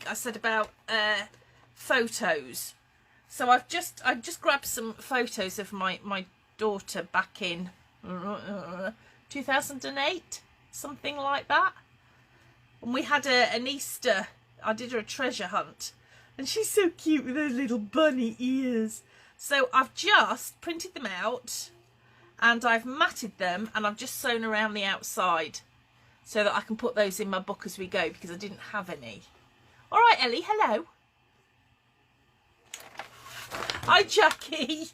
I said about photos. So I just grabbed some photos of my daughter back in 2008, something like that. And we had an Easter, I did her a treasure hunt. And she's so cute with her little bunny ears. So I've just printed them out and I've matted them and I've just sewn around the outside so that I can put those in my book as we go because I didn't have any. All right, Ellie, hello. Hi, Jackie.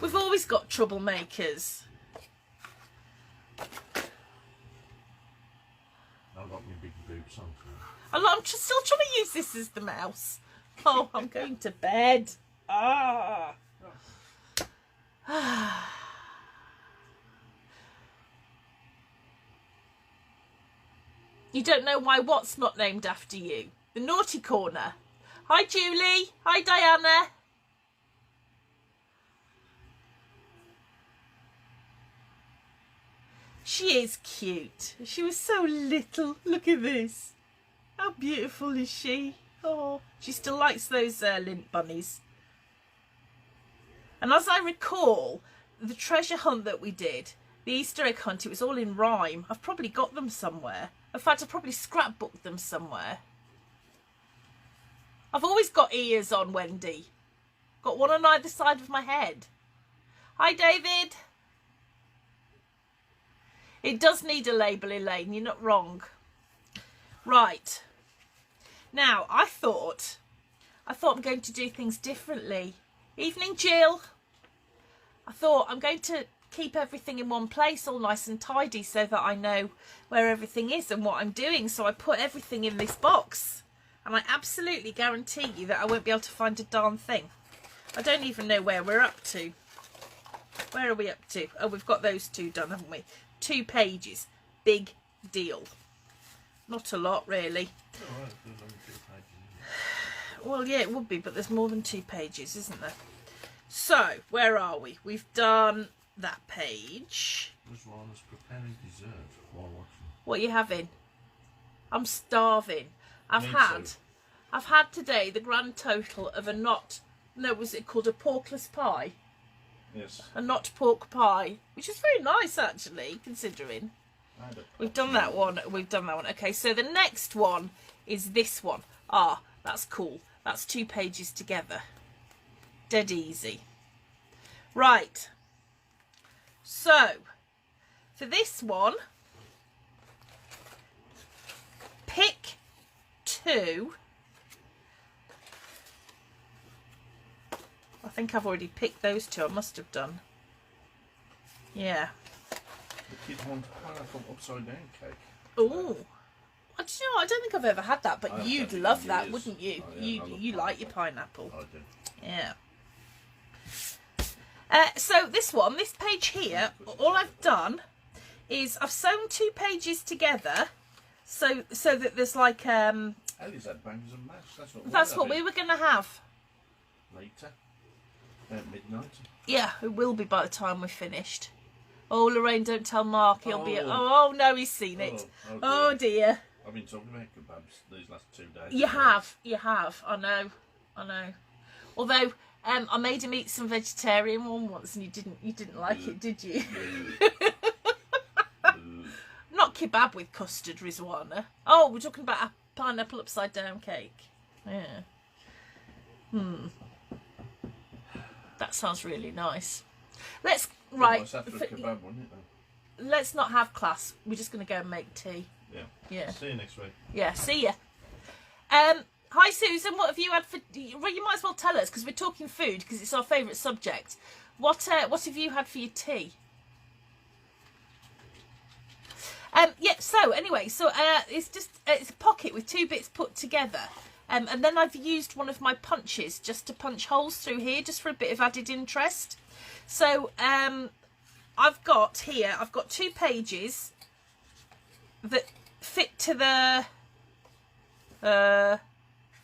We've always got troublemakers. I've got my big boobs on. I'm just still trying to use this as the mouse. Oh, I'm going to bed. Ah. You don't know why what's not named after you? The naughty corner. Hi, Julie. Hi, Diana. She is cute. She was so little. Look at this. How beautiful is she? Oh, she still likes those lint bunnies. And as I recall, the treasure hunt that we did, the Easter egg hunt, it was all in rhyme. I've probably got them somewhere. In fact, I've probably scrapbooked them somewhere. I've always got ears on, Wendy. Got one on either side of my head. Hi, David. It does need a label, Elaine. You're not wrong. Right. Now, I thought I'm going to do things differently. Evening, Jill. I thought I'm going to keep everything in one place, all nice and tidy, so that I know where everything is and what I'm doing. So I put everything in this box. And I absolutely guarantee you that I won't be able to find a darn thing. I don't even know where we're up to. Where are we up to? Oh, we've got those two done, haven't we? 2 pages. Big deal. Not a lot, really. Oh, right. There's only 2 pages. Well, yeah, it would be, but there's more than 2 pages, isn't there? So, where are we? We've done that page. This one is preparing dessert while watching. What are you having? I'm starving. I've had today the grand total of a was it called a porkless pie? Yes. A not pork pie, which is very nice actually, considering. We've done that one. Okay, so the next one is this one. Ah, that's cool. That's 2 pages together. Dead easy. Right. So, for this one, pick 2. I think I've already picked those 2. I must have done. Yeah. The kids want pineapple upside down cake. Oh. I don't think I've ever had that, but you'd love that, years. wouldn't you? Oh, yeah, you like your pineapple. I do. Yeah. So this page here, all I've done is I've sewn 2 pages together, so that there's like Ellie's had bangers and mash. That's what we were going to have later. At midnight. Yeah, it will be by the time we're finished. Oh, Lorraine, don't tell Mark. He'll be. Oh no, he's seen it. Oh dear. I've been talking about kebabs these last 2 days. You have. I know. Although I made him eat some vegetarian one once, and you didn't like it, did you? Not kebab with custard, Rizwana. Oh, we're talking about a pineapple upside down cake. Yeah. That sounds really nice. Let's Nice after a kebab, wouldn't it, then? Let's not have class. We're just going to go and make tea. Yeah. See you next week. Yeah. See ya. Hi Susan. What have you had for? Well, you might as well tell us because we're talking food because it's our favourite subject. What have you had for your tea? Yeah. So anyway, it's a pocket with 2 bits put together. And then I've used one of my punches just to punch holes through here, just for a bit of added interest. So I've got 2 pages that fit to the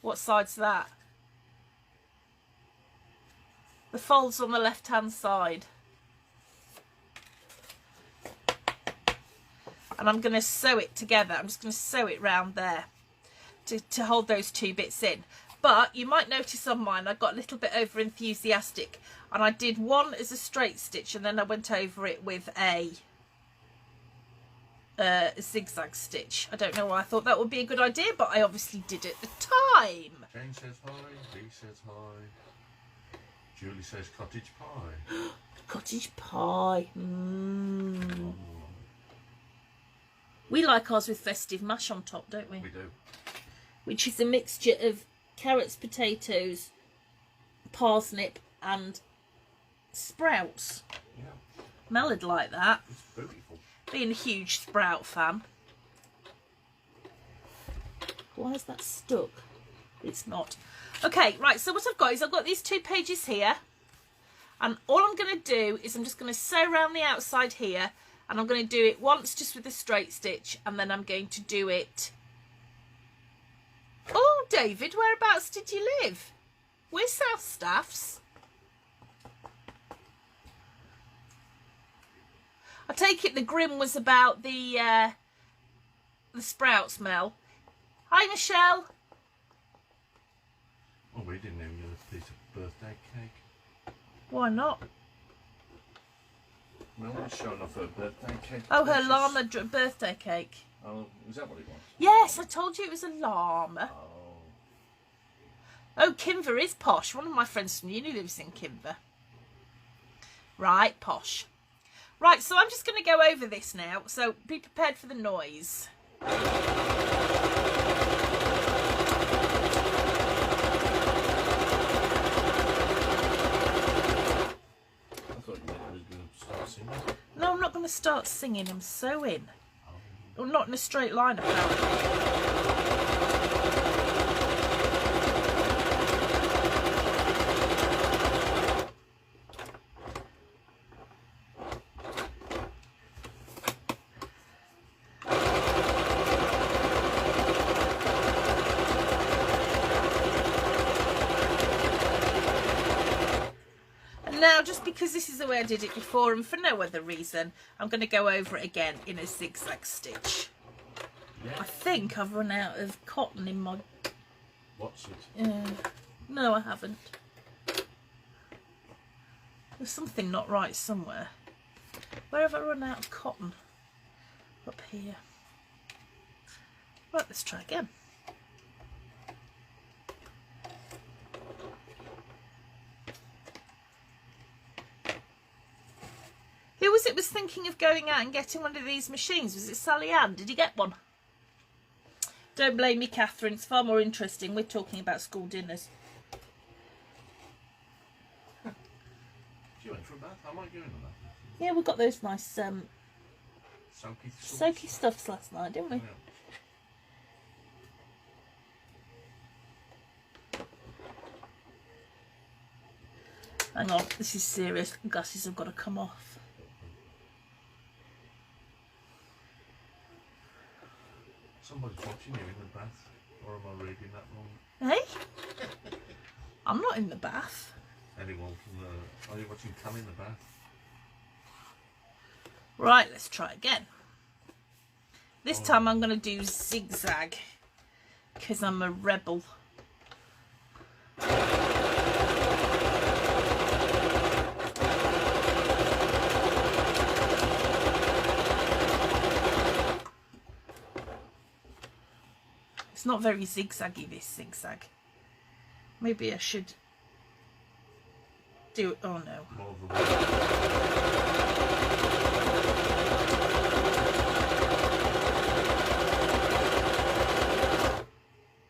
what side's that? The folds on the left-hand side. And I'm going to sew it together. I'm just going to sew it round there. to hold those two bits in. But you might notice on mine I got a little bit over enthusiastic, and I did one as a straight stitch and then I went over it with a zigzag stitch. I don't know why I thought that would be a good idea, but I obviously did at the time. Jane says hi, Dee says hi, Julie says cottage pie. Cottage pie. We like ours with festive mash on top, don't we? We do. Which is a mixture of carrots, potatoes, parsnip and sprouts. Yeah. Mellowed like that. It's beautiful. Being a huge sprout fan. Why is that stuck? It's not. Okay, right, so what I've got is I've got these 2 pages here. And all I'm going to do is I'm just going to sew around the outside here. And I'm going to do it once just with a straight stitch. And then I'm going to do it... Oh, David, whereabouts did you live? We're South Staffs. I take it the grim was about the sprout smell. Hi, Michelle. Oh, we didn't even get a piece of birthday cake. Why not? Mel's showing off her birthday cake. Oh, her llama birthday cake. Oh, is that what it was? Yes, I told you it was a llama. Oh. Oh, Kimber is posh. One of my friends from uni lives in Kimber. Right, posh. Right, so I'm just going to go over this now. So be prepared for the noise. I thought you were going to start singing. No, I'm not going to start singing. I'm sewing. Well, not in a straight line, apparently. Now, just because this is the way I did it before and for no other reason, I'm going to go over it again in a zigzag stitch. Yeah. I think I've run out of cotton in my... What's it? No, I haven't. There's something not right somewhere. Where have I run out of cotton? Up here. Right, let's try again. Who was it was thinking of going out and getting one of these machines? Was it Sally Ann? Did you get one? Don't blame me, Catherine. It's far more interesting. We're talking about school dinners. You went for a bath? How am I going on that? Yeah, we got those nice Soaky soaky stuffs last night, didn't we? Yeah. Hang on, this is serious. Glasses have got to come off. Somebody's watching you in the bath, or am I reading that wrong? Hey? I'm not in the bath. Anyone from the... Are you watching Cam in the bath? Right, let's try again. This time I'm going to do zigzag, because I'm a rebel. It's not very zigzaggy, this zigzag. Maybe I should do it. Oh no. More of the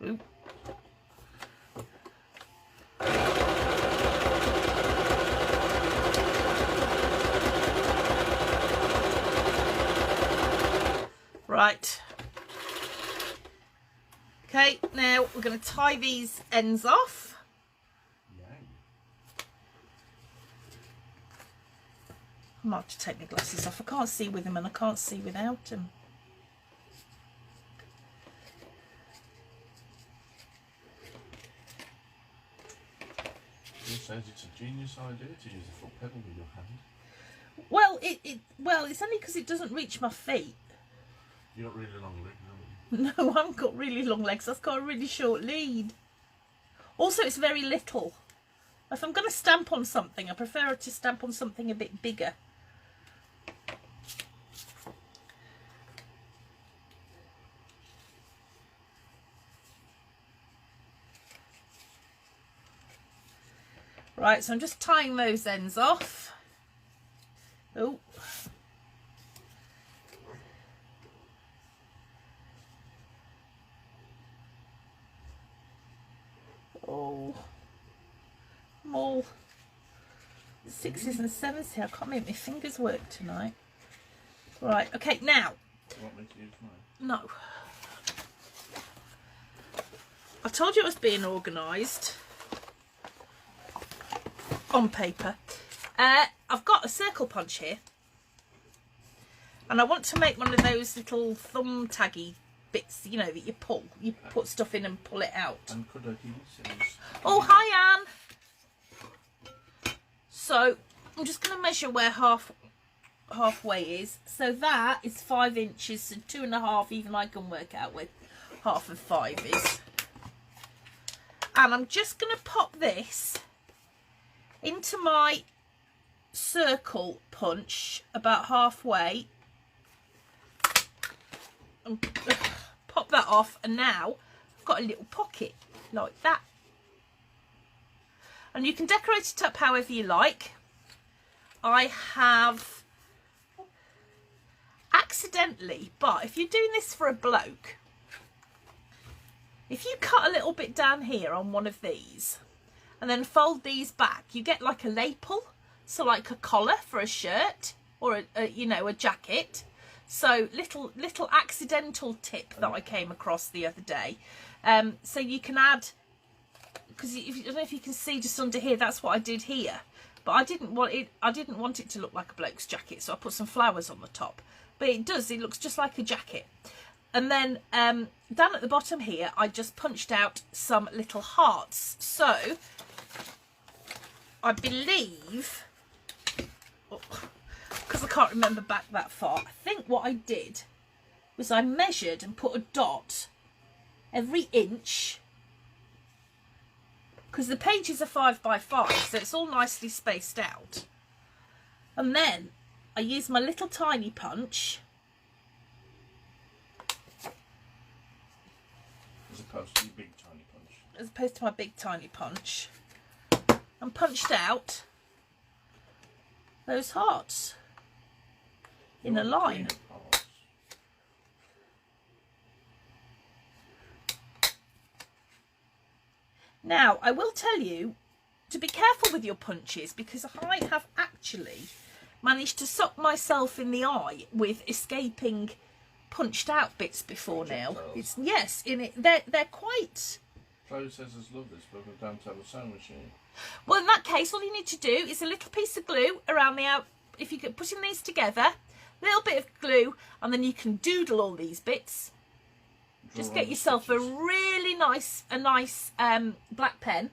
Oop. Right. Okay, now we're going to tie these ends off. I might have to take my glasses off. I can't see with them and I can't see without them. Who says it's a genius idea to use a foot pedal with your hand? Well, well, it's only because it doesn't reach my feet. You've got really long legs, haven't you? No, I haven't got really long legs. I've got a really short lead. Also, it's very little. If I'm going to stamp on something, I prefer to stamp on something a bit bigger. Right, so I'm just tying those ends off. Oh. Oh. I'm all 6s and 7s here. I can't make my fingers work tonight. Right, okay, now. You want me to use mine? No. I told you I was being organised. On paper. I've got a circle punch here, and I want to make one of those little thumb taggy bits, you know, that you put stuff in and pull it out. And could I use Oh, hi Anne. So I'm just going to measure where halfway is. So that is 5 inches, and 2.5 even I can work out with half of 5 is. And I'm just going to pop this into my circle punch about halfway and pop that off, and now I've got a little pocket like that, and you can decorate it up however you like. I have accidentally, but if you're doing this for a bloke, if you cut a little bit down here on one of these and then fold these back, you get like a lapel, so like a collar for a shirt or a you know, a jacket. So little accidental tip that I came across the other day. So you can add, because I don't know if you can see just under here, that's what I did here, but I didn't want it to look like a bloke's jacket, so I put some flowers on the top, but it looks just like a jacket. And then down at the bottom here, I just punched out some little hearts. So I believe, because I can't remember back that far, I think what I did was I measured and put a dot every inch, because the pages are 5 by 5, so it's all nicely spaced out. And then I used my little tiny punch, as opposed to your big tiny punch. As opposed to my big tiny punch, and punched out those hearts in a line. Now, I will tell you to be careful with your punches, because I have actually managed to sock myself in the eye with escaping punched out bits before now. It's, yes, in it they're quite. Processors love this, but we don't have a sewing machine. Well, in that case, all you need to do is a little piece of glue around the out. If you get putting these together, a little bit of glue, and then you can doodle all these bits. Just get yourself a really nice black pen.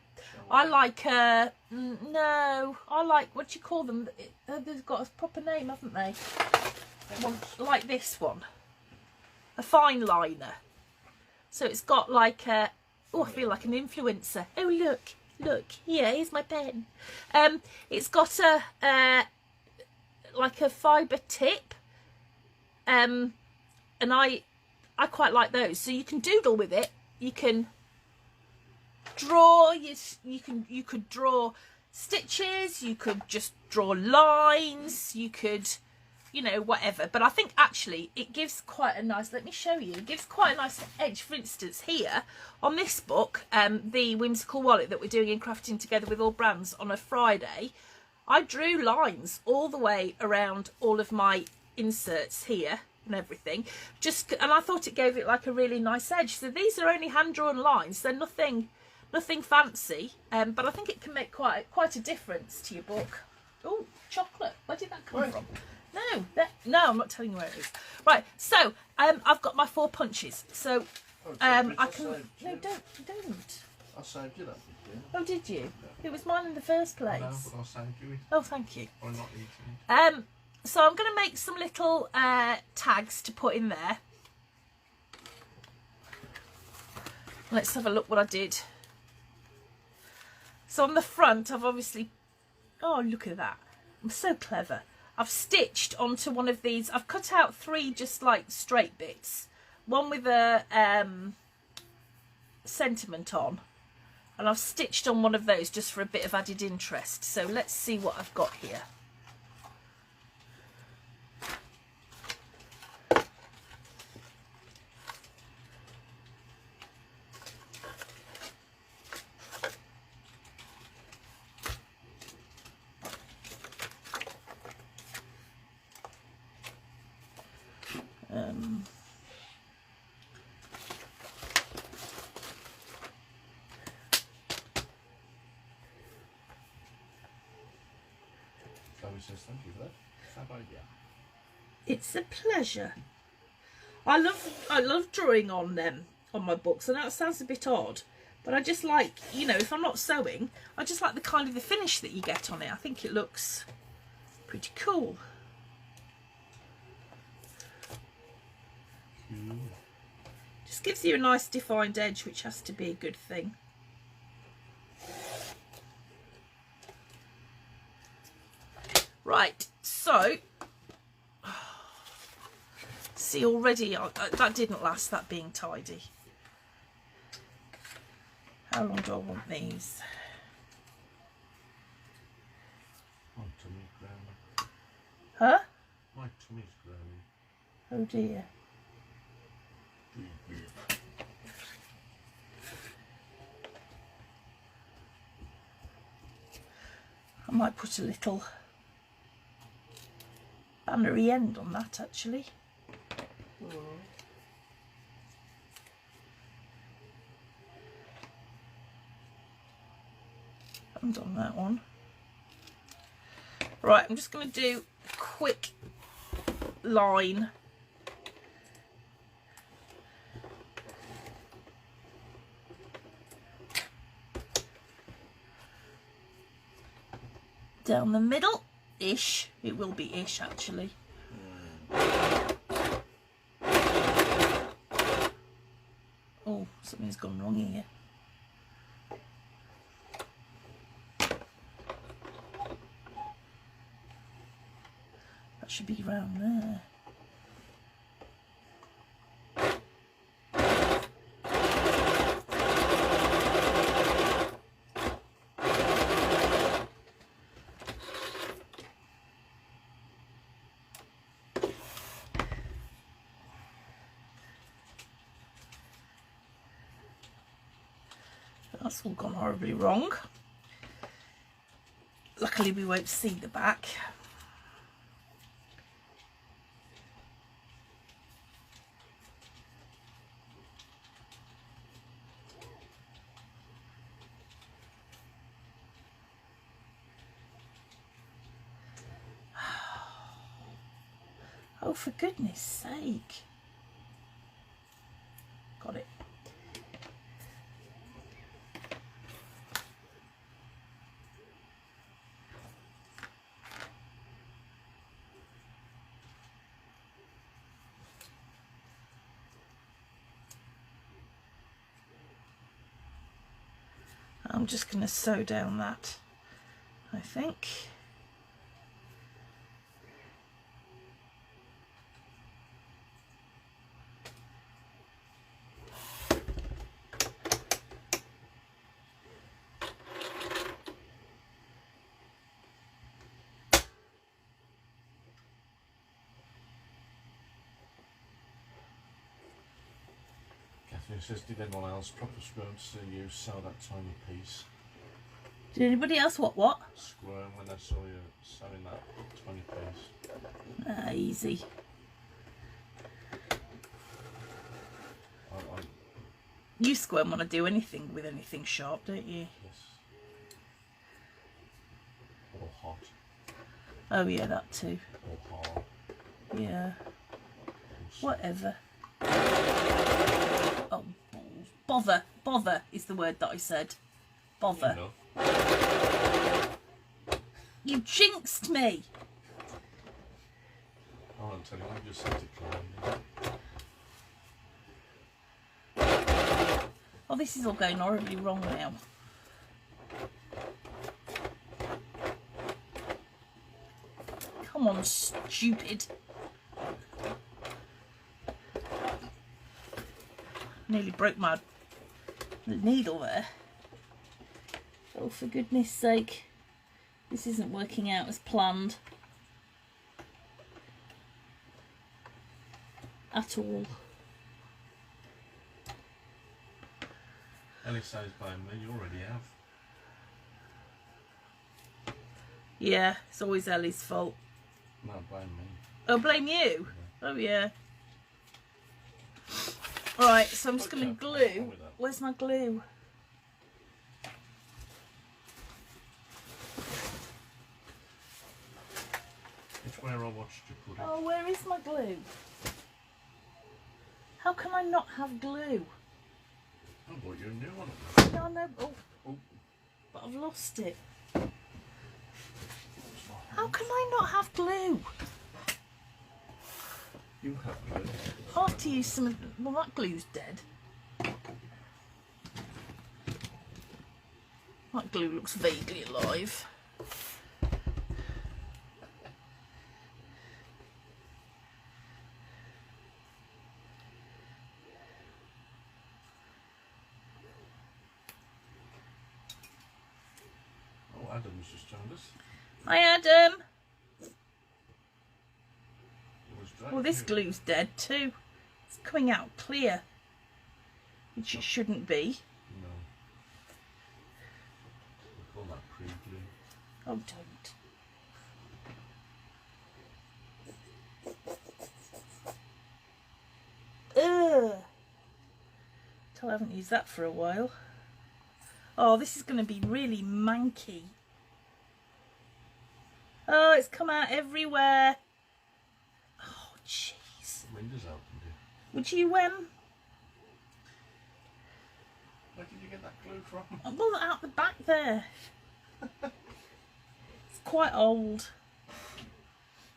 I like no, I like, what do you call them? They've got a proper name, haven't they? One like this one, a fine liner. So it's got like a, oh, I feel like an influencer. Oh look here, here's my pen. It's got a like a fibre tip, and I quite like those. So you can doodle with it. You can draw. You could draw stitches. You could just draw lines. You could, you know, whatever. But I think actually it gives quite a nice. Let me show you. It gives quite a nice edge. For instance, here on this book, the whimsical wallet that we're doing in Crafting Together with All Brands on a Friday, I drew lines all the way around all of my inserts here and everything, and I thought it gave it like a really nice edge. So these are only hand-drawn lines, they're nothing fancy, but I think it can make quite a difference to your book. Oh, chocolate, where did that come from? No, I'm not telling you where it is. Right, so I've got my 4 punches, so I can, no, don't. I saved you that, did you? Oh, did you? It was mine in the first place. No, but I'll save you it. Oh, thank you. Or not eating it. So I'm going to make some little tags to put in there. Let's have a look what I did. So on the front, I've obviously... Oh, look at that. I'm so clever. I've stitched onto one of these. I've cut out 3 just like straight bits. One with a sentiment on. And I've stitched on one of those just for a bit of added interest. So let's see what I've got here. Chloe says thank you for that. Fab idea. It's a pleasure. I love drawing on them on my books, and that sounds a bit odd, but I just like, you know, if I'm not sewing, I just like the kind of the finish that you get on it. I think it looks pretty cool. Cool. Just gives you a nice defined edge, which has to be a good thing. Right, so see already that didn't last, that being tidy. How long do I want these? My tummy's growling. Huh? My tummy's growling. Oh dear. I might put a little bannery end on that actually. And on that one. Right, I'm just going to do a quick line. Down the middle, ish. It will be ish actually. Oh, something's gone wrong here. That should be around there. That's all gone horribly wrong. Luckily we won't see the back. Oh, for goodness sake. Got it. I'm just going to sew down that, I think. Catherine says, did anyone else proper squirm to see you sew that tiny piece? Did anybody else what? Squirm when they saw you sewing that tiny piece. Easy. You squirm when I do anything with anything sharp, don't you? Yes. Or hot. Oh yeah, that too. Or hard. Yeah. Whatever. Oh, balls. Bother. Bother is the word that I said. Bother. No. You jinxed me. I won't tell you, I just said to climb. Oh, this is all going horribly wrong now. Come on, stupid. Nearly broke my needle there. Oh, for goodness sake. This isn't working out as planned. At all. Ellie says blame me, you already have. Yeah, it's always Ellie's fault. No, blame me. Oh, blame you? Yeah. Oh, yeah. Right, so I'm just going to glue. Where's my glue? It's where I watched you put it. Oh, where is my glue? How can I not have glue? I bought you a new one. No, no. Oh, Oh, but I've lost it. How can I not have glue? you have glue. I'll have to use some of... Well, that glue's dead. That glue looks vaguely alive. Oh, Adam's just joined us. Hi, Adam. It was dragging Well, this you. glue's dead too. It's coming out clear, which it shouldn't be. No. We call that pre-glue. Oh, don't. Ugh. Tell I haven't used that for a while. Oh, this is going to be really manky. Oh, it's come out everywhere. Oh, jeez. Windows open, dear. Would you, Where did you get that glue from? well, out the back there. It's quite old.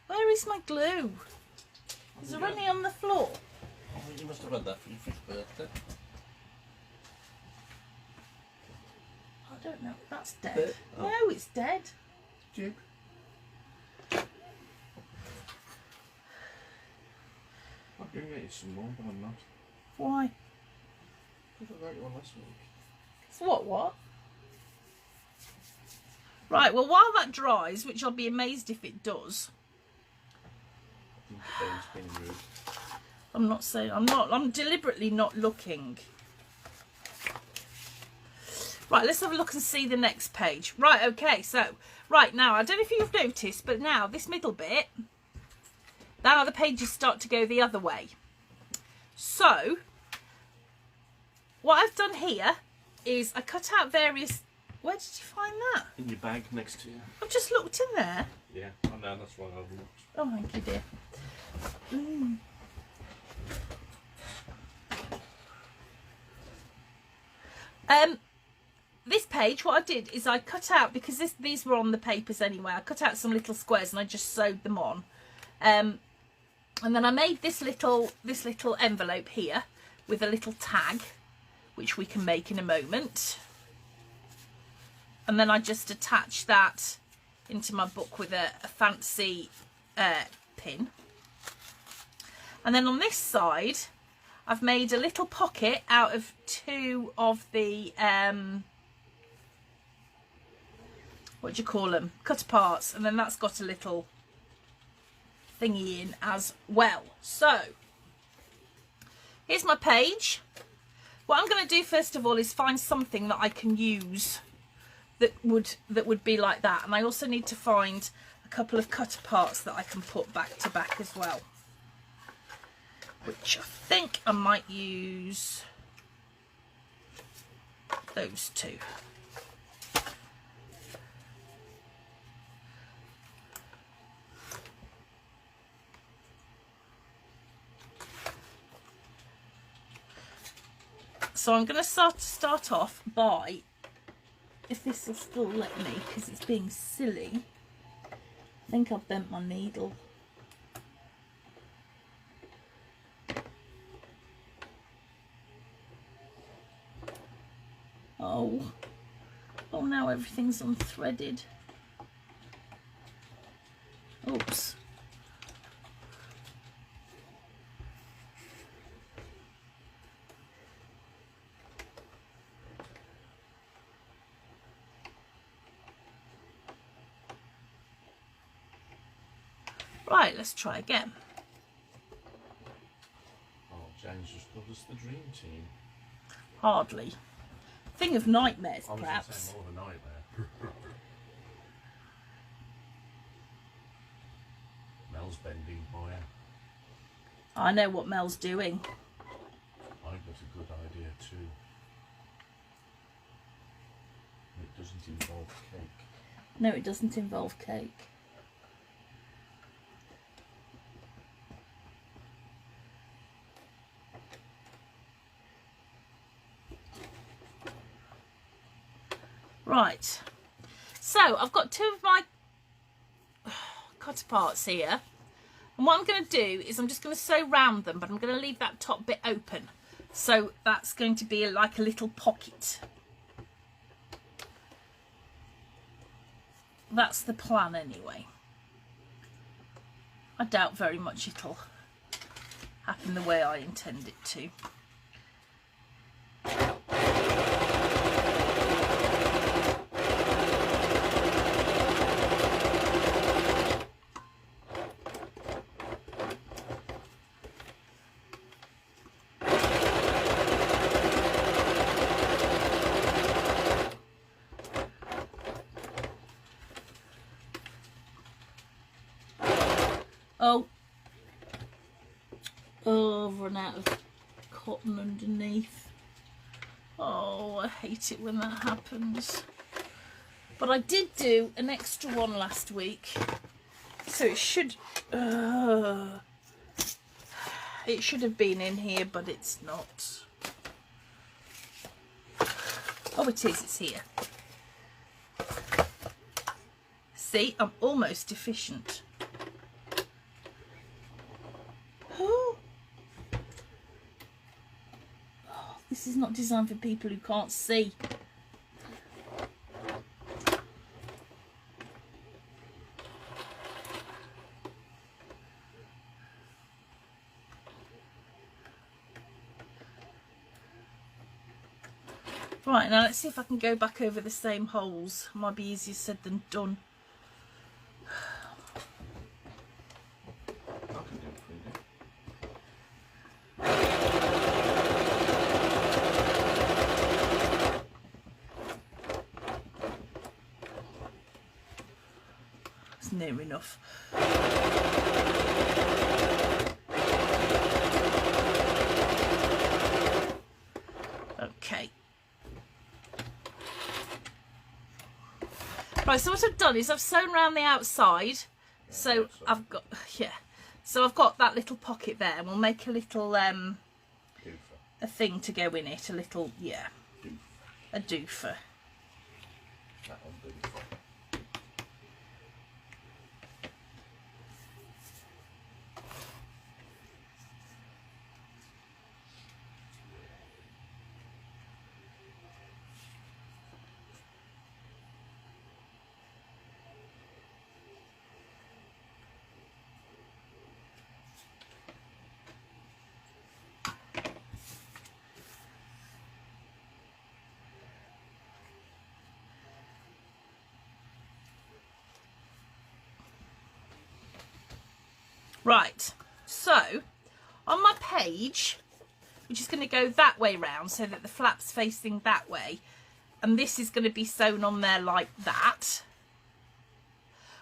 Where is my glue? Is there any on the floor? Oh, you must have had that for your 5th birthday. I don't know. That's dead. Dead? Oh. No, it's dead. Jig. I can get you some more, but I'm not. Why? Because I got you one last week. So what? Right, well, while that dries, which I'll be amazed if it does. I think Dave's being rude. I'm not saying, I'm deliberately not looking. Right, let's have a look and see the next page. Right, okay, so, right, now, I don't know if you've noticed, but now, this middle bit, now the pages start to go the other way. So, what I've done here is I cut out various... Where did you find that? In your bag next to you. I've just looked in there. Yeah, I know, that's why I've looked. Oh, thank you, dear. This page, what I did is I cut out, because these were on the papers anyway, I cut out some little squares and I just sewed them on. And then I made this little envelope here with a little tag, which we can make in a moment. And then I just attached that into my book with a fancy pin. And then on this side, I've made a little pocket out of 2 of the, what do you call them? Cut parts. And then that's got a little thingy in as well. So, here's my page. What I'm going to do first of all is find something that I can use that would be like that. And I also need to find a couple of cut parts that I can put back to back as well, which I think I might use those 2. So I'm going to start off by, if this will still let me, because it's being silly. I think I've bent my needle. Oh. Oh, now everything's unthreaded. Oops. Right, let's try again. Oh, Jane's just got us the dream team. Hardly. Thing of nightmares, I was perhaps. going to say more of a nightmare. Mel's bending wire. I know what Mel's doing. I've got a good idea too. It doesn't involve cake. No, it doesn't involve cake. Right, so I've got two of my cutter parts here, and what I'm going to do is I'm just going to sew round them, but I'm going to leave that top bit open, so that's going to be like a little pocket. That's the plan anyway. I doubt very much it'll happen the way I intend it to. Oh, I've run out of cotton underneath. Oh, I hate it when that happens. But I did do an extra one last week, so it should have been in here, but it's not. Oh, it is, it's here. See, I'm almost efficient. This is not designed for people who can't see. Right, now let's see if I can go back over the same holes. Might be easier said than done. It's near enough. Okay. Right, so what I've done is I've sewn around the outside, so I've got, yeah, so I've got that little pocket there, and we'll make a little, a thing to go in it, a little, yeah, a doofer. That'll do for. Right, so on my page, which is going to go that way round so that the flap's facing that way, and this is going to be sewn on there like that.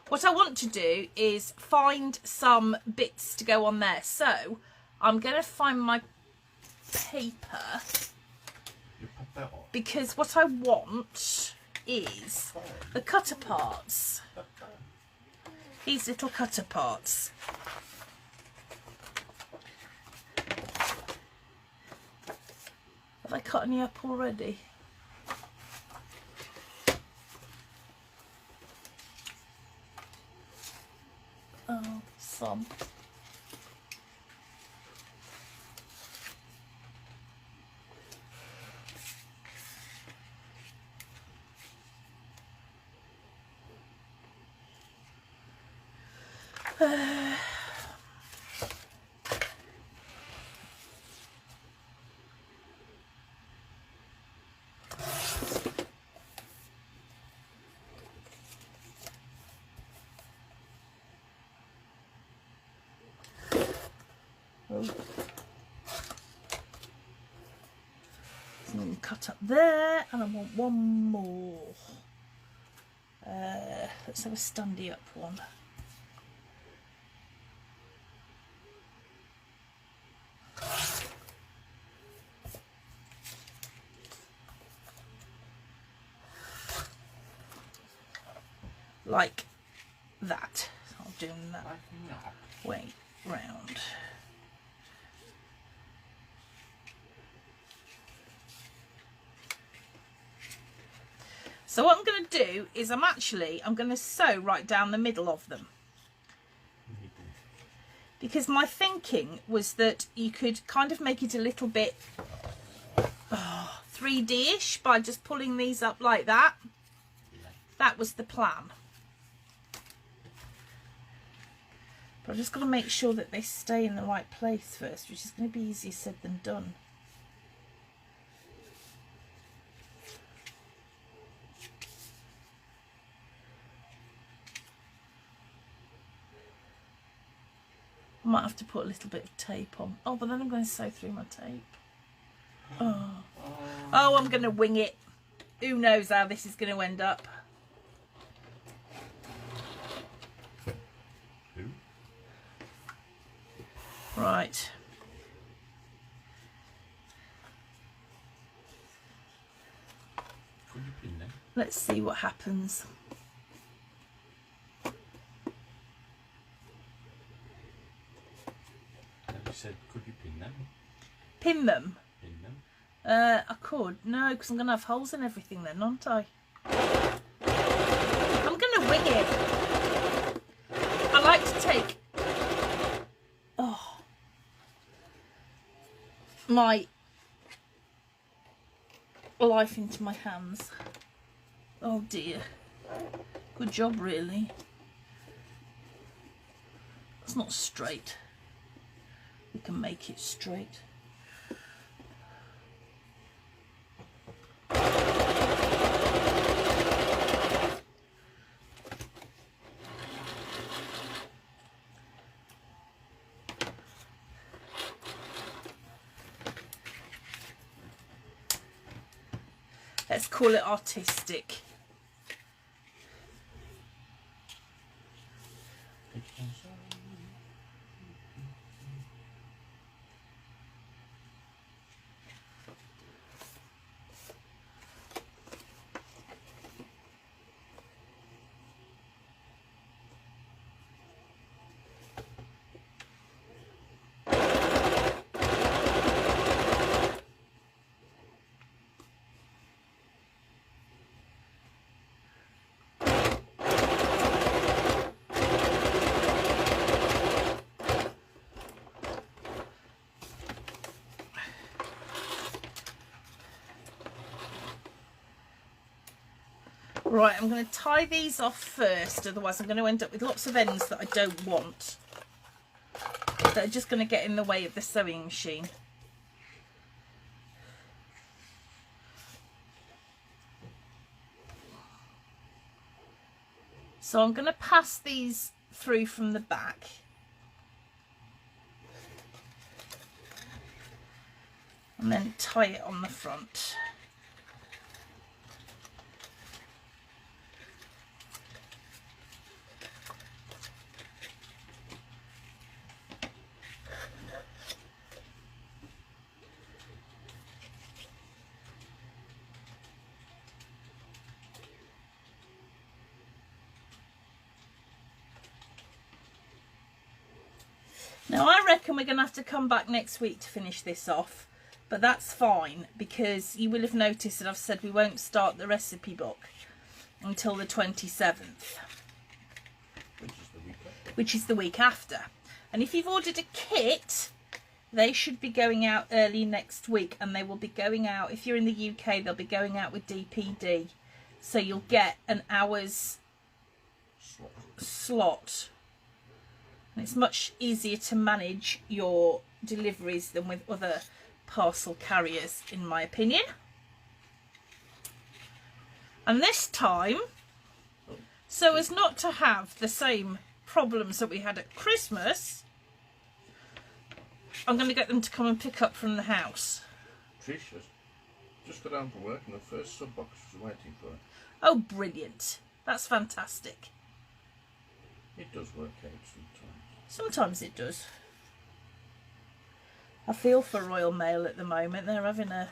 What I want to do is find some bits to go on there. So I'm going to find my paper, because what I want is the cutter parts. These little cutter parts. Have I cut any up already? Oh, some. Something cut up there, and I want one more. Let's have a standy up one. Like that. So I'm doing that way round. So what I'm going to do is I'm going to sew right down the middle of them. Because my thinking was that you could kind of make it a little bit 3D-ish by just pulling these up like that. That was the plan. But I've just got to make sure that they stay in the right place first, which is going to be easier said than done. I might have to put a little bit of tape on. Oh, but then I'm going to sew through my tape. Oh, I'm going to wing it. Who knows how this is going to end up. Right. Let's see what happens. You said, could you pin them? Pin them? Pin them? I could. No, because I'm going to have holes in everything then, aren't I? I'm going to wing it. I like to take my life into my hands. Oh dear. Good job, really. It's not straight. We can make it straight. Let's call it artistic. Right, I'm going to tie these off first, otherwise I'm going to end up with lots of ends that I don't want. That are just going to get in the way of the sewing machine. So I'm going to pass these through from the back. And then tie it on the front. Now I reckon we're going to have to come back next week to finish this off, but that's fine because you will have noticed that I've said we won't start the recipe book until the 27th, which is the week after. And if you've ordered a kit, they should be going out early next week, and they will be going out, if you're in the UK, they'll be going out with DPD, so you'll get an hour's slot And it's much easier to manage your deliveries than with other parcel carriers, in my opinion. And this time, so as not to have the same problems that we had at Christmas, I'm going to get them to come and pick up from the house. Trisha's just got home from work and the first sub box was waiting for her. Oh, brilliant. That's fantastic. It does work out sometimes. Sometimes it does. I feel for Royal Mail at the moment. They're having a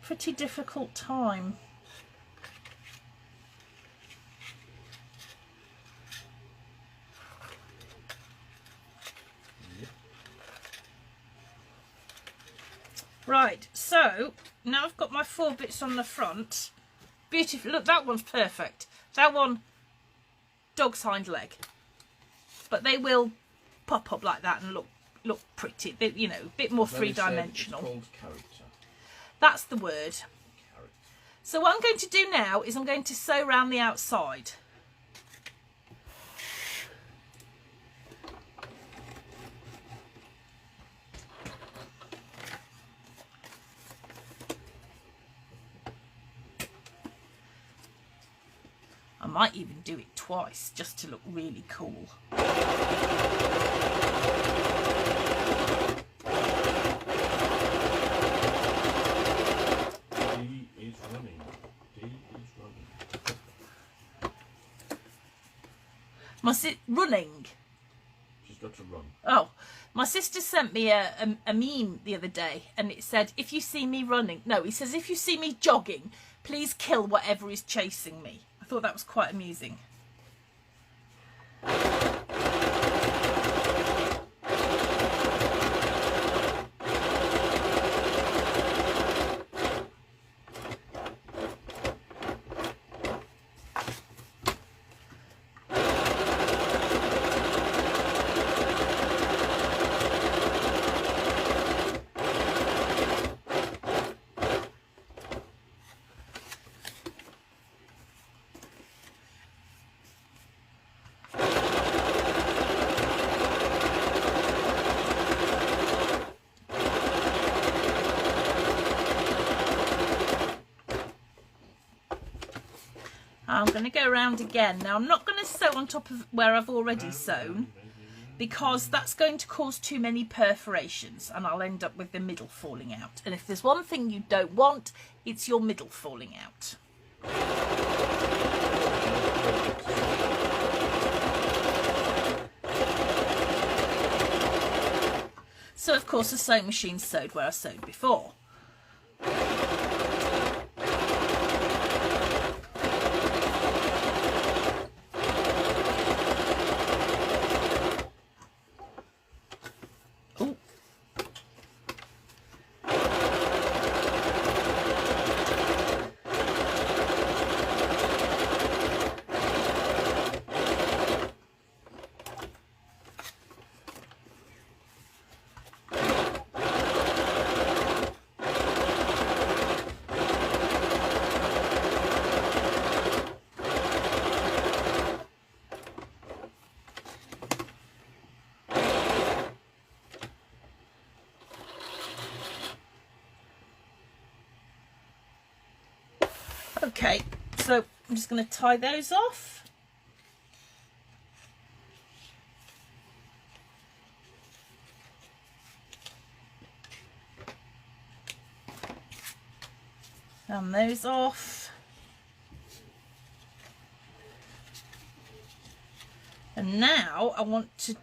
pretty difficult time. Yep. Right, so now I've got my 4 bits on the front. Beautiful. Look, that one's perfect. That one, dog's hind leg. But they will pop up like that and look pretty. They, you know, a bit more three-dimensional. It's called character. That's the word. Character. So what I'm going to do now is I'm going to sew around the outside. I might even do it twice just to look really cool. D is running. Running. She's got to run. Oh, my sister sent me a meme the other day, and it said, if you see me running, no, he says, if you see me jogging, please kill whatever is chasing me. I thought that was quite amusing. I'm going to go around again. Now I'm not going to sew on top of where I've already sewn because that's going to cause too many perforations and I'll end up with the middle falling out. And if there's one thing you don't want, it's your middle falling out. So of course the sewing machine sewed where I sewed before. Okay, so I'm just going to tie those off. And those off. And now I want to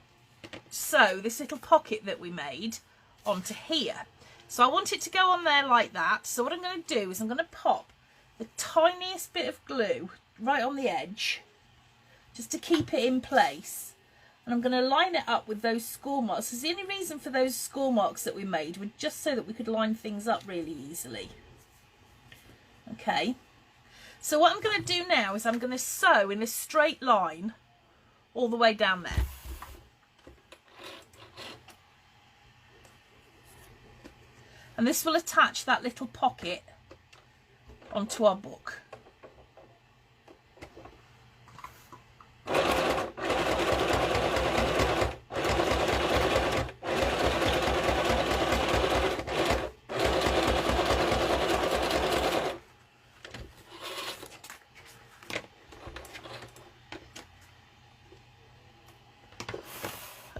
sew this little pocket that we made onto here. So I want it to go on there like that. So what I'm going to do is I'm going to pop the tiniest bit of glue right on the edge just to keep it in place, and I'm going to line it up with those score marks. So the only reason for those score marks that we made was just so that we could line things up really easily. Okay, so what I'm going to do now is I'm going to sew in a straight line all the way down there. And this will attach that little pocket onto our book.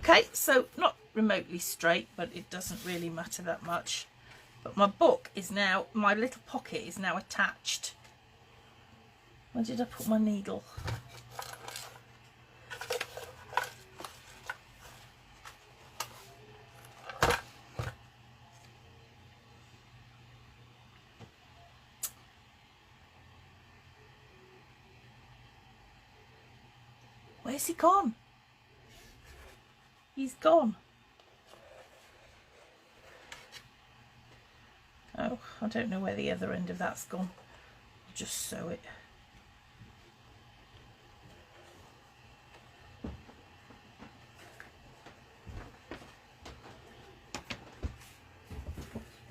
Okay, so not remotely straight, but it doesn't really matter that much. But my book is now, my little pocket is now attached. Where did I put my needle? Where's he gone? He's gone. Oh, I don't know where the other end of that's gone. I'll just sew it.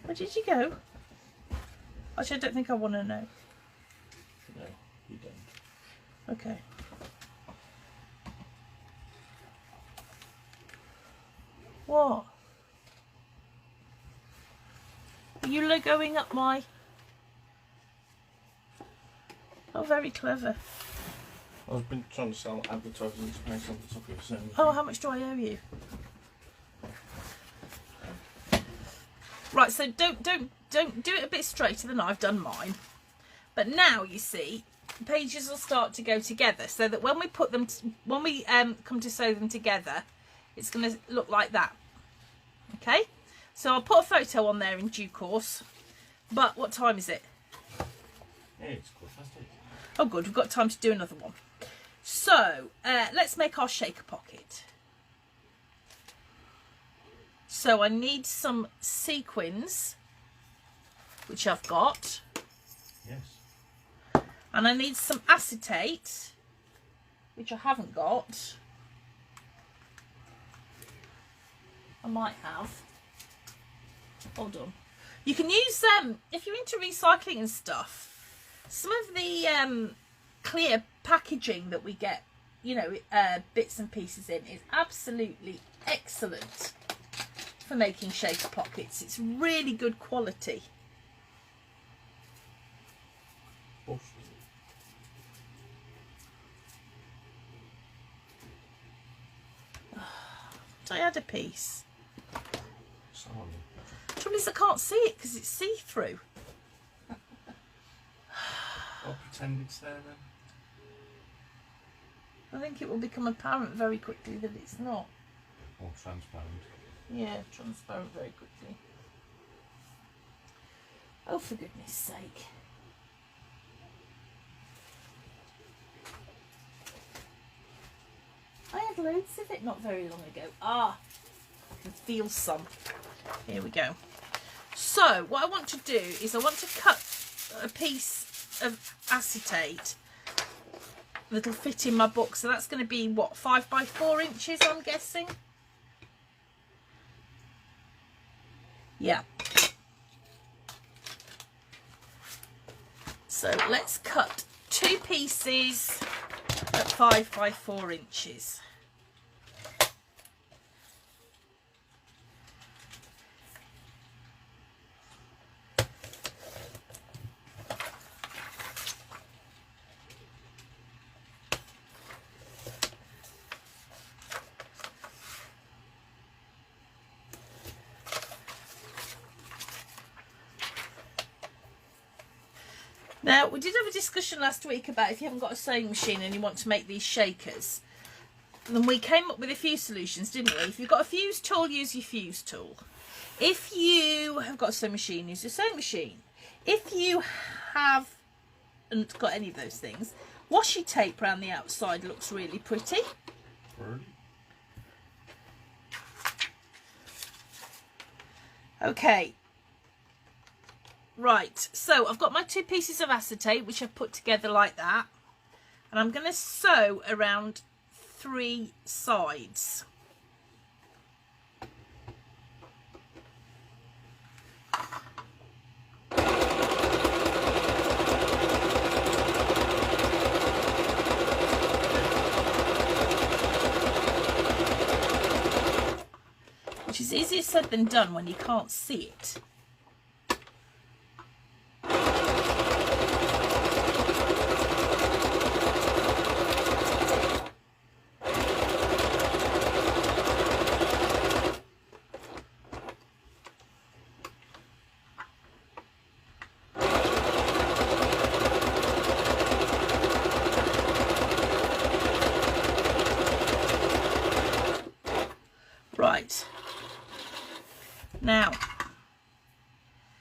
Where did you go? Actually, I don't think I want to know. No, you don't. Okay. What? Are you logoing up my... Oh, very clever. I've been trying to sell advertising space on the top of your Sewn. Oh, how much do I owe you? Right, so don't do it a bit straighter than I've done mine. But now you see, the pages will start to go together, so that when we put them, when we come to sew them together, it's going to look like that. Okay, so I'll put a photo on there in due course. But what time is it? Yeah, it's cool. Oh, good, we've got time to do another one. So let's make our shaker pocket. So I need some sequins, which I've got. Yes. And I need some acetate, which I haven't got. I might have. Hold on. You can use, if you're into recycling and stuff, some of the clear packaging that we get, you know, bits and pieces in is absolutely excellent for making shaker pockets. It's really good quality. I had a piece. Sorry. The trouble is I can't see it because it's see-through. I'll pretend it's there then. I think it will become apparent very quickly that it's not. Or transparent. Yeah, transparent very quickly. Oh, for goodness sake. I had loads of it not very long ago. Ah, I can feel some. Here we go. So, what I want to do is I want to cut a piece of acetate that'll fit in my book. So that's going to be, what, 5 by 4 inches, I'm guessing? Yeah. So let's cut 2 pieces at 5 by 4 inches. Now, we did have a discussion last week about if you haven't got a sewing machine and you want to make these shakers. Then we came up with a few solutions, didn't we? If you've got a fuse tool, use your fuse tool. If you have got a sewing machine, use your sewing machine. If you haven't got any of those things, washi tape around the outside looks really pretty. Pretty. Okay. Right, so I've got my 2 pieces of acetate, which I've put together like that. And I'm going to sew around 3 sides. Which is easier said than done when you can't see it. Right. Now,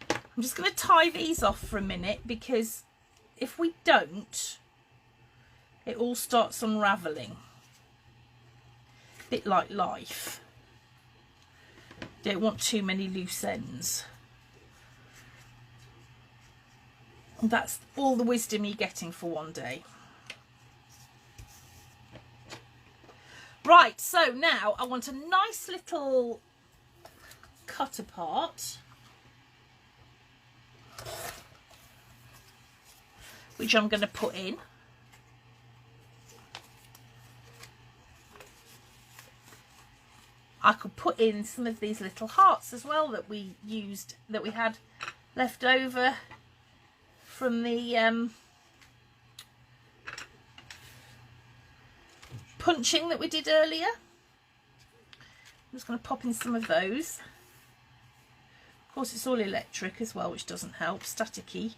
I'm just going to tie these off for a minute, because if we don't, it all starts unravelling. A bit like life. Don't want too many loose ends. And that's all the wisdom you're getting for one day. Right, so now I want a nice little cut apart, which I'm going to put in. I could put in some of these little hearts as well that we used, that we had left over from the punching that we did earlier. I'm just going to pop in some of those. Of course, it's all electric as well, which doesn't help, staticky.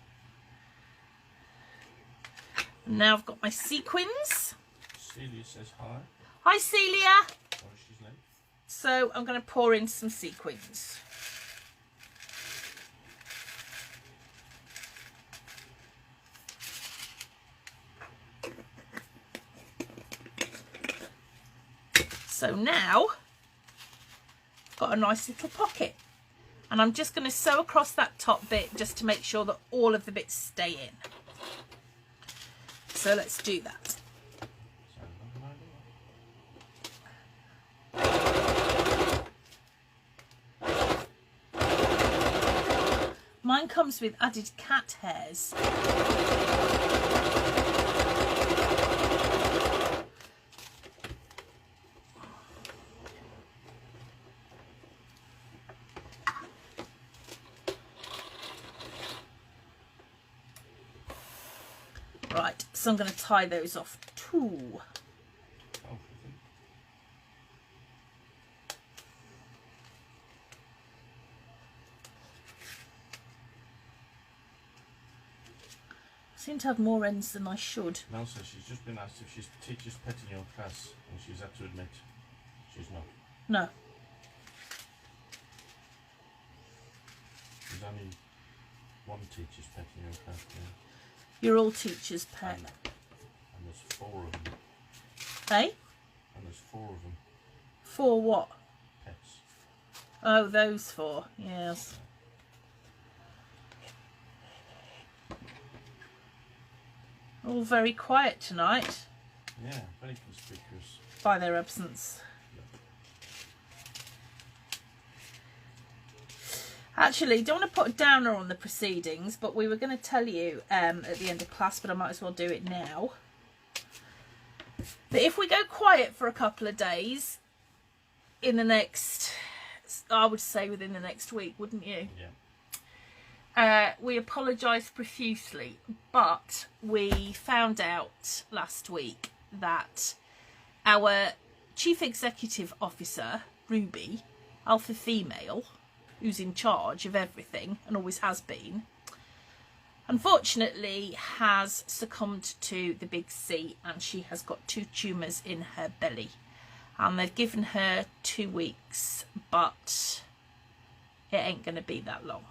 And now I've got my sequins. Celia says hi. Hi, Celia. Oh, she's late. So I'm going to pour in some sequins. So now I've got a nice little pocket, and I'm just going to sew across that top bit just to make sure that all of the bits stay in. So let's do that. Mine comes with added cat hairs. Right, so I'm going to tie those off too. I seem to have more ends than I should. Mel says she's just been asked if she's teacher's pet in your class, and she's had to admit she's not. No. There's only one teacher's pet in your class. Yeah. You're all teachers' pet. And there's 4 of them. Hey? And there's 4 of them. 4 what? Pets. Oh, those 4. Yes. All very quiet tonight. Yeah, very conspicuous. By their absence. Actually, don't want to put a downer on the proceedings, but we were going to tell you at the end of class, but I might as well do it now, that if we go quiet for a couple of days in the next, I would say within the next week, wouldn't you? Yeah. We apologise profusely, but we found out last week that our Chief Executive Officer, Ruby, alpha female, who's in charge of everything and always has been, unfortunately has succumbed to the big C, and she has got 2 tumours in her belly, and they've given her 2 weeks, but it ain't going to be that long.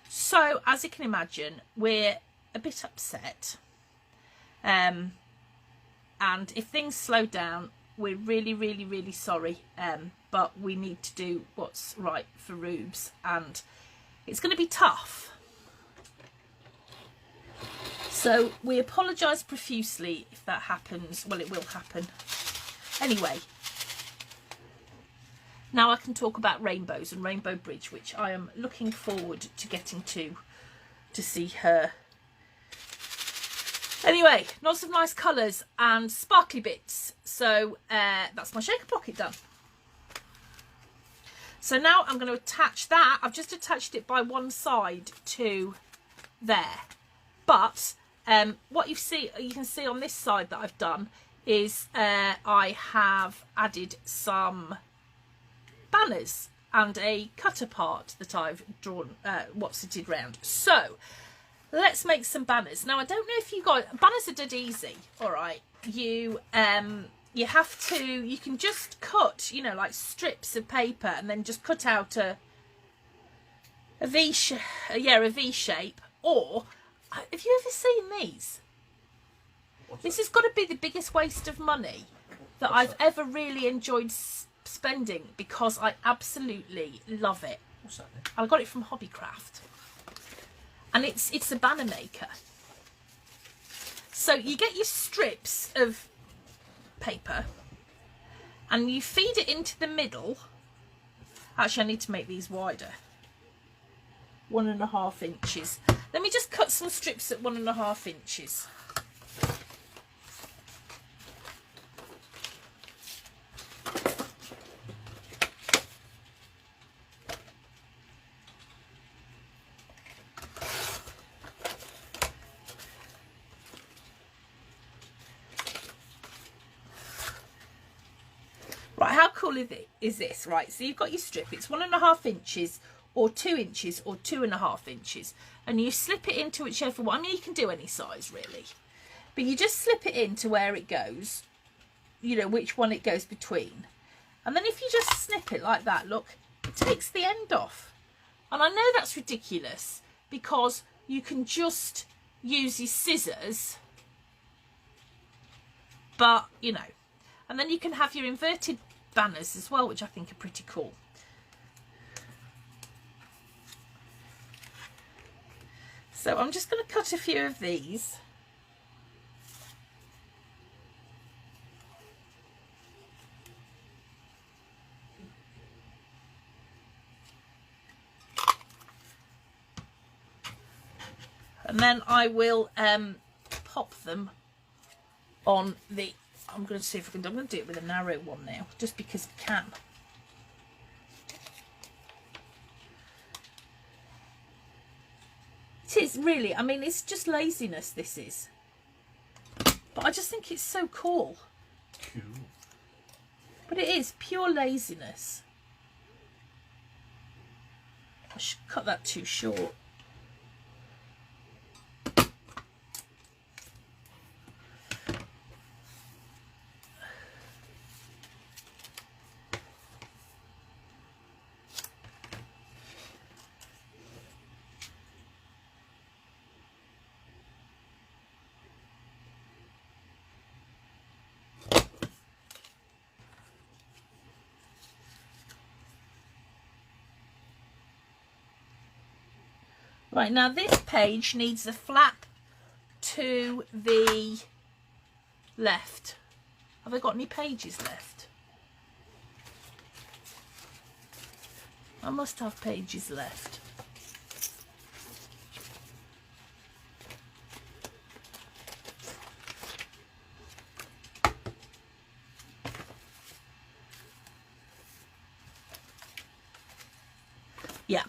So as you can imagine, we're a bit upset, and if things slow down, we're really sorry, but we need to do what's right for Rubes, and it's going to be tough. So we apologise profusely if that happens. Well, it will happen. Anyway, now I can talk about rainbows and Rainbow Bridge, which I am looking forward to getting to see her. Anyway, lots of nice colours and sparkly bits. So that's my shaker pocket done. So now I'm going to attach that. I've just attached it by one side to there. But what you can see on this side that I've done is I have added some banners and a cutter part that I've drawn, what's-it round. So let's make some banners. Now, I don't know if you guys, banners are dead easy, all right. You you have to, you can just cut, you know, like strips of paper and then just cut out a V shape, a V shape. Or, have you ever seen these? This has got to be the biggest waste of money that I've ever really enjoyed spending, because I absolutely love it. What's that then? I got it from Hobbycraft, and it's a banner maker. So you get your strips of paper and you feed it into the middle. Actually, I need to make these wider. 1.5 inches. Let me just cut some strips at 1.5 inches. Right, how cool is this? Right, so you've got your strip. It's 1.5 inches or 2 inches or 2.5 inches. And you slip it into whichever one. I mean, you can do any size, really. But you just slip it into where it goes. You know, which one it goes between. And then if you just snip it like that, look, it takes the end off. And I know that's ridiculous, because you can just use your scissors. But, you know. And then you can have your inverted banners as well, which I think are pretty cool. So I'm just going to cut a few of these. And then I will pop them on the... I'm going to see if I can... I'm going to do it with a narrow one now, just because I can. It is really, I mean, it's just laziness, this is. But I just think it's so cool. Cool. But it is pure laziness. I should cut that too short. Right, now this page needs a flap to the left. Have I got any pages left? I must have pages left. Yeah.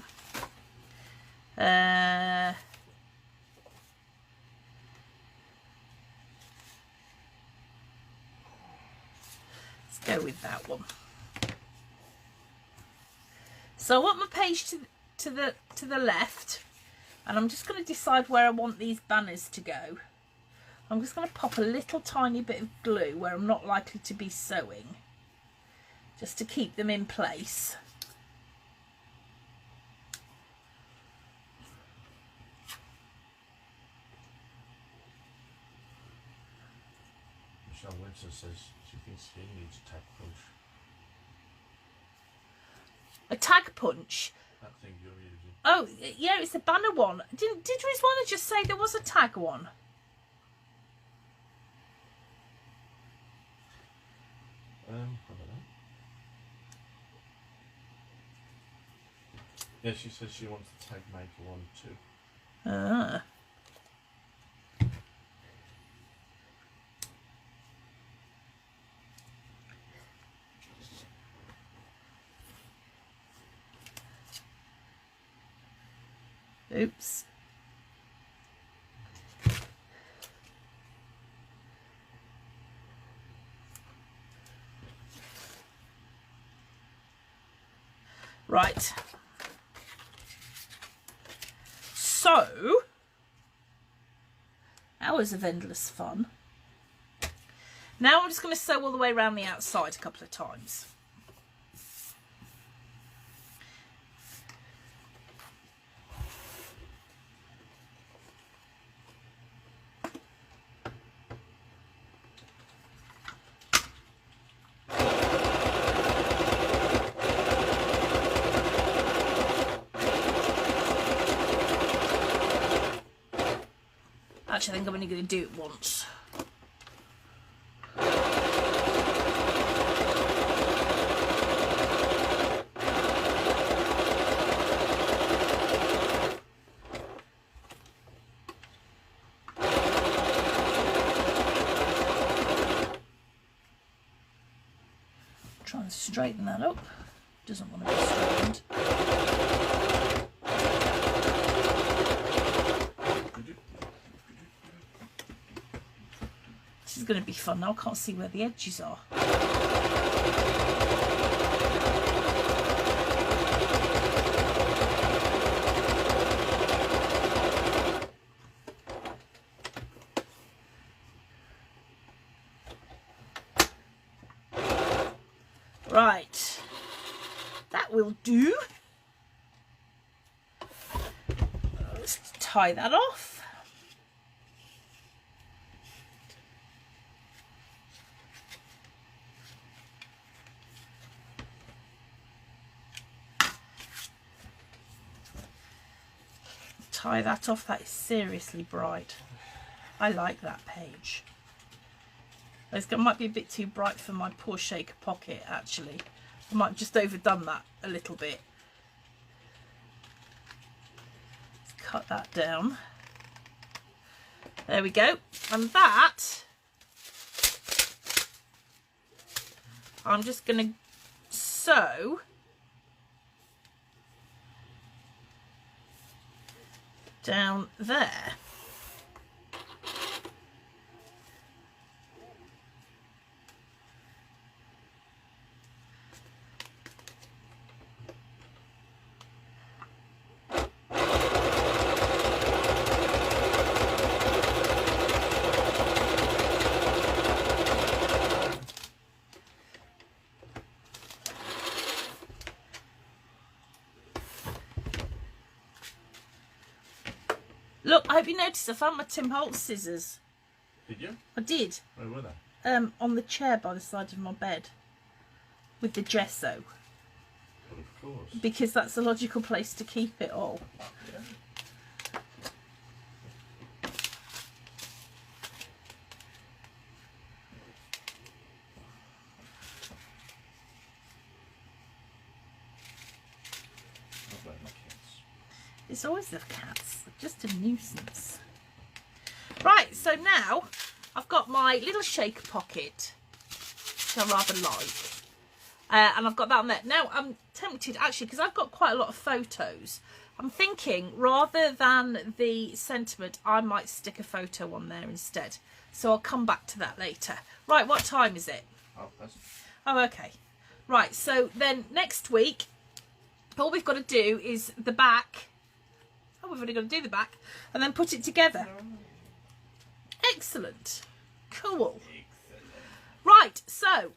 Let's go with that one. So I want my page to the left, and I'm just going to decide where I want these banners to go. I'm just going to pop a little tiny bit of glue where I'm not likely to be sewing, just to keep them in place. Winter says she thinks he needs a tag punch. A tag punch? That thing you're using. Oh, yeah, it's a banner one. Did Rizwana just say there was a tag one? I don't know. Yeah, she says she wants the tag maker one too. Ah. Oops. Right. So, hours of endless fun. Now I'm just going to sew all the way around the outside a couple of times. Actually, I think I'm only going to do it once. Try and straighten that up. Doesn't want to be straightened. This is going to be fun. Now I can't see where the edges are. Right, that will do. Let's tie that off. Tie that off. That is seriously bright. I like that page. It might be a bit too bright for my poor shaker pocket, actually. I might have just overdone that a little bit. Let's cut that down. There we go. And that, I'm just going to sew down there. Look, I hope you noticed I found my Tim Holtz scissors. Did you? I did. Where were they? On the chair by the side of my bed. With the gesso. Well, of course. Because that's the logical place to keep it all. Yeah. Not like my kids. It's always the cats. Just a nuisance. Right, so now I've got my little shaker pocket, which I rather like. And I've got that on there. Now I'm tempted, actually, because I've got quite a lot of photos. I'm thinking, rather than the sentiment, I might stick a photo on there instead. So I'll come back to that later. Right, what time is it? Oh, okay. Right, so then next week, all we've got to do is the back. Oh, we've only got to do the back and then put it together. Excellent. Cool. Excellent. Right, so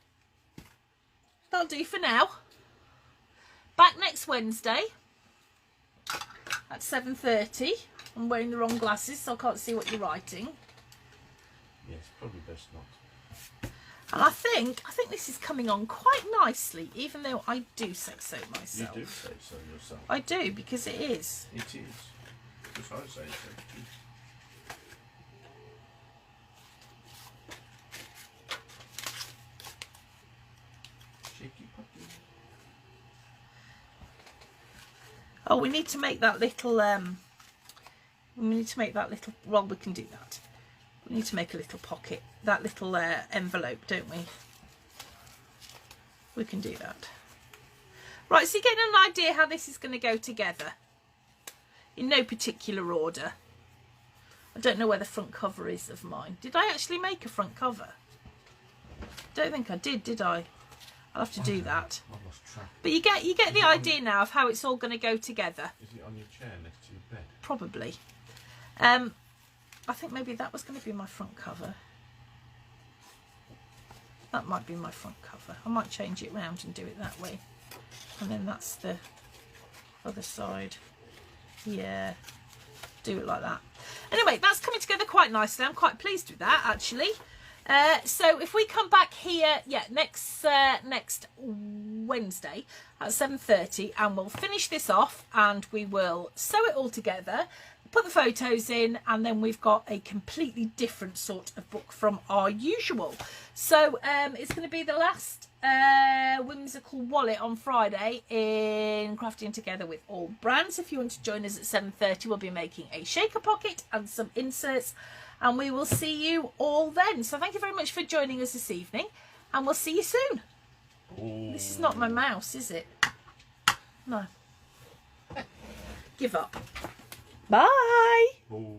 that'll do for now. Back next Wednesday at 7:30. I'm wearing the wrong glasses, so I can't see what you're writing. Yes, probably best not. And I think this is coming on quite nicely, even though I do say so myself. You do say so yourself. I do, because it is. It is. Because I say so too. Shaky puppy. Oh, we need to make that little, well, we can do that. We need to make a little pocket, that little envelope, don't we? We can do that. Right, so you're getting an idea how this is going to go together. In no particular order. I don't know where the front cover is of mine. Did I actually make a front cover? Don't think I did I? I'll have to do that. I've lost track. But you get the idea now of how it's all going to go together. Is it on your chair next to your bed? Probably. I think maybe that was going to be my front cover. That might be my front cover. I might change it round and do it that way. And then that's the other side. Yeah, do it like that. Anyway, that's coming together quite nicely. I'm quite pleased with that, actually. So if we come back here, yeah, next Wednesday at 7:30, and we'll finish this off, and we will sew it all together, put the photos in, and then we've got a completely different sort of book from our usual. So it's going to be the last whimsical wallet on Friday in Crafting Together with All Brands. If you want to join us at 7:30, we'll be making a shaker pocket and some inserts, and we will see you all then. So thank you very much for joining us this evening, and we'll see you soon. Ooh. This is not my mouse, is it? No. Give up. Bye. Ooh.